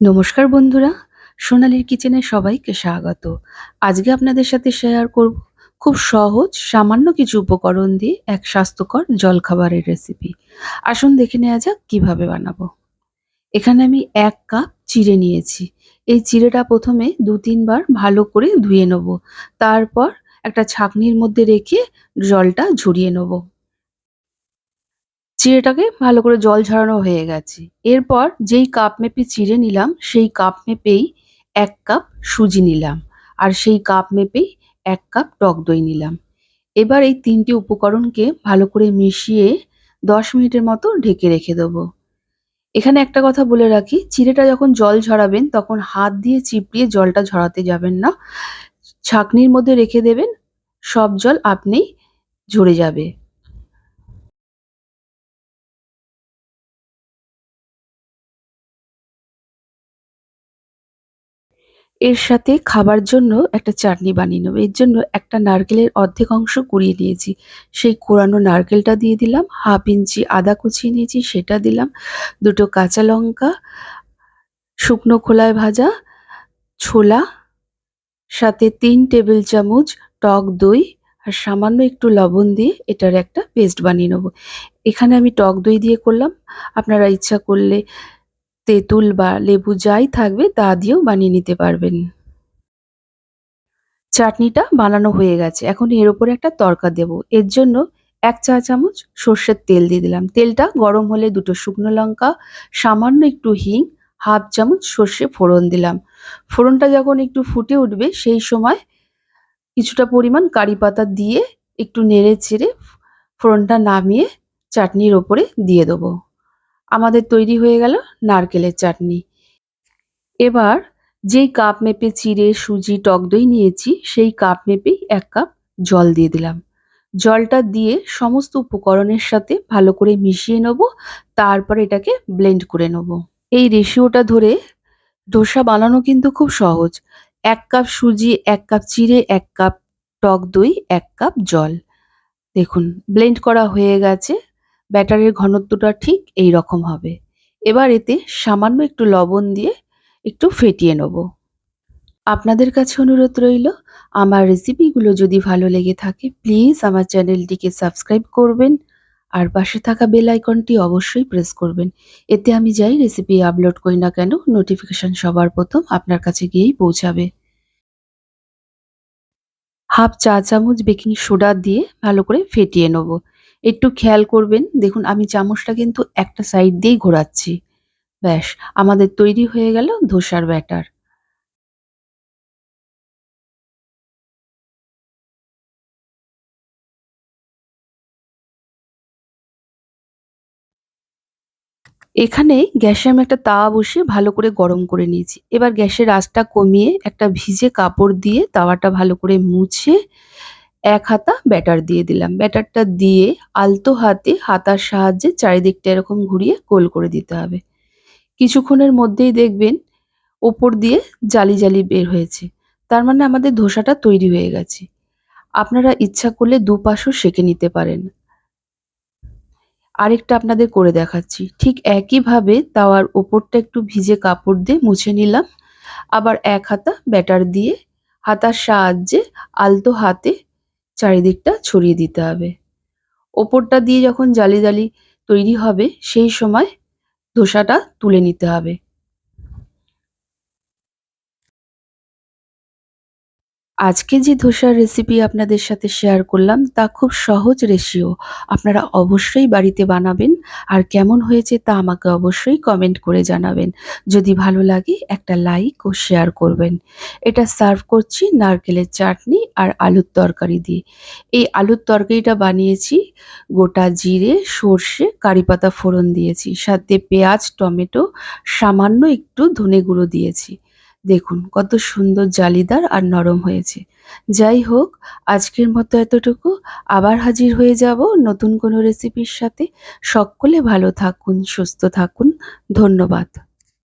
নমস্কার বন্ধুরা, সোনালীর কিচেনে সবাইকে স্বাগত। আজকে আপনাদের সাথে শেয়ার করব খুব সহজ সামান্য কিছু উপকরণ দিয়ে এক স্বাস্থ্যকর জলখাবারের রেসিপি। আসুন দেখে নেওয়া যাক কিভাবে বানাবো। এখানে আমি ১ কাপ চিড়ে নিয়েছি। এই চিড়েটা প্রথমে ২-৩ বার ভালো করে ধুয়ে নেব। তারপর একটা ছাঁকনির মধ্যে রেখে জলটা ঝরিয়ে নেব। চিড়েটাকে ভালো করে জল ঝরানো হয়ে গেছে। এরপর যেই কাপ মেপে চিড়ে নিলাম, সেই কাপ মেপেই ১ কাপ সুজি নিলাম। আর সেই কাপ মেপেই ১ কাপ টক দই নিলাম। এবার এই ৩ টে উপকরণকে ভালো করে মিশিয়ে ১০ মিনিটের মতো ঢেকে রেখে দেবো। এখানে একটা কথা বলে রাখি, চিড়েটা যখন জল ঝরাবেন তখন হাত দিয়ে চিপড়িয়ে জলটা ঝরাতে যাবেন না। ছাঁকনির মধ্যে রেখে দেবেন, সব জল আপনিই ঝরে যাবে। এর সাথে খাবার জন্য একটা চাটনি বানিয়ে নেবো। এর জন্য একটা নারকেলের অর্ধেক অংশ কুড়িয়ে নিয়েছি। সেই কোড়ানো নারকেলটা দিয়ে দিলাম, 1/2 ইঞ্চি আদা কুচিয়ে নিয়েছি সেটা দিলাম, ২ টো কাঁচা লঙ্কা, শুকনো খোলায় ভাজা ছোলা, সাথে ৩ টেবিল চামচ টক দই আর সামান্য একটু লবণ দিয়ে এটার একটা পেস্ট বানিয়ে নেবো। এখানে আমি টক দই দিয়ে করলাম। আপনারা ইচ্ছা করলে তেঁতুল বা লেবু যাই থাকবে তা দিয়েও বানিয়ে নিতে পারবেন। চাটনিটা বানানো হয়ে গেছে। এখন এর উপরে একটা তড়কা দেব। এর জন্য ১ চা চামচ সর্ষের তেল দিয়ে দিলাম। তেলটা গরম হলে ২ টো শুকনো লঙ্কা, সামান্য একটু হিং, 1/2 চামচ সর্ষে ফোড়ন দিলাম। ফোড়নটা যখন একটু ফুটে উঠবে সেই সময় কিছুটা পরিমাণ কারি পাতা দিয়ে একটু নেড়ে-চেড়ে ফোড়নটা নামিয়ে চাটনির ওপরে দিয়ে দেবো। আমাদের তৈরি হয়ে গেল নারকেলের চাটনি। এবার যেই কাপ মেপে চিড়ে, সুজি, টক দই নিয়েছি সেই কাপ মেপেই ১ কাপ জল দিয়ে দিলাম। জলটা দিয়ে সমস্ত উপকরণের সাথে ভালো করে মিশিয়ে নেব। তারপরে এটাকে ব্লেন্ড করে নেব। এই রেশিওটা ধরে ডোসা বানানো কিন্তু খুব সহজ। ১ কাপ সুজি, ১ কাপ চিড়ে, ১ কাপ টক দই, ১ কাপ জল। দেখুন ব্লেন্ড করা হয়ে গেছে। ব্যাটারের ঘনত্বটা ঠিক এইরকম হবে। এবার এতে সামান্য একটু লবণ দিয়ে একটু ফেটিয়ে নেব। আপনাদের কাছে অনুরোধ রইল, আমার রেসিপিগুলো যদি ভালো লেগে থাকে প্লিজ আমার চ্যানেলটিকে সাবস্ক্রাইব করবেন আর পাশে থাকা বেল আইকনটি অবশ্যই প্রেস করবেন। এতে আমি যাই রেসিপি আপলোড করি না কেন নোটিফিকেশন সবার প্রথম আপনার কাছে গিয়েই পৌঁছাবে। 1/2 চা চামচ বেকিং সোডা দিয়ে ভালো করে ফেটিয়ে নেব। একটু খেয়াল করবেন, দেখুন আমি চামচটা কিন্তু একটা সাইড দিয়েই ঘোরাচ্ছি। ব্যাস, আমাদের তৈরি হয়ে গেল ধোসার ব্যাটার। এখানে গ্যাসে আমি একটা তাওয়া বসিয়ে ভালো করে গরম করে নিয়েছি। এবার গ্যাসের আঁচটা কমিয়ে একটা ভিজে কাপড় দিয়ে তাওয়াটা ভালো করে মুছে ১ হাতা ব্যাটার দিয়ে দিলাম। ব্যাটারটা দিয়ে আলতো হাতে হাতার সাহায্যে চারিদিকটা এরকম ঘুরিয়ে গোল করে দিতে হবে। কিছুক্ষণের মধ্যেই দেখবেন ওপর দিয়ে জালি, জালি বের হয়েছে। তার মানে আমাদের ধোসাটা তৈরি হয়ে গেছে। আপনারা ইচ্ছা করলে দুপাশও সেঁকে নিতে পারেন। আরেকটা আপনাদের করে দেখাচ্ছি। ঠিক একইভাবে তাওয়ার ওপরটা একটু ভিজে কাপড় দিয়ে মুছে নিলাম। আবার ১ হাতা ব্যাটার দিয়ে হাতার সাহায্যে আলতো হাতে চারিদিকটা ছড়িয়ে দিতে হবে। ওপরটা দিয়ে যখন জালি, জালি তৈরি হবে সেই সময় ধোসাটা তুলে নিতে হবে। আজকে যে ধোসার রেসিপি আপনাদের সাথে শেয়ার করলাম তা খুব সহজ রেশিও। আপনারা অবশ্যই বাড়িতে বানাবেন আর কেমন হয়েছে তা আমাকে অবশ্যই কমেন্ট করে জানাবেন। যদি ভালো লাগে একটা লাইক ও শেয়ার করবেন। এটা সার্ভ করছি নারকেলের চাটনি আর আলুর তরকারি দিয়ে। এই আলুর তরকারিটা বানিয়েছি গোটা জিরে, সর্ষে, কারিপাতা ফোড়ন দিয়েছি। সাথে পেঁয়াজ, টমেটো, সামান্য একটু ধনে গুঁড়ো দিয়েছি। দেখুন কত সুন্দর জালিদার আর নরম হয়েছে। যাই হোক, আজকের মতো এতটুকু। আবার হাজির হয়ে যাব নতুন কোনো রেসিপির সাথে। সকলে ভালো থাকুন, সুস্থ থাকুন। ধন্যবাদ।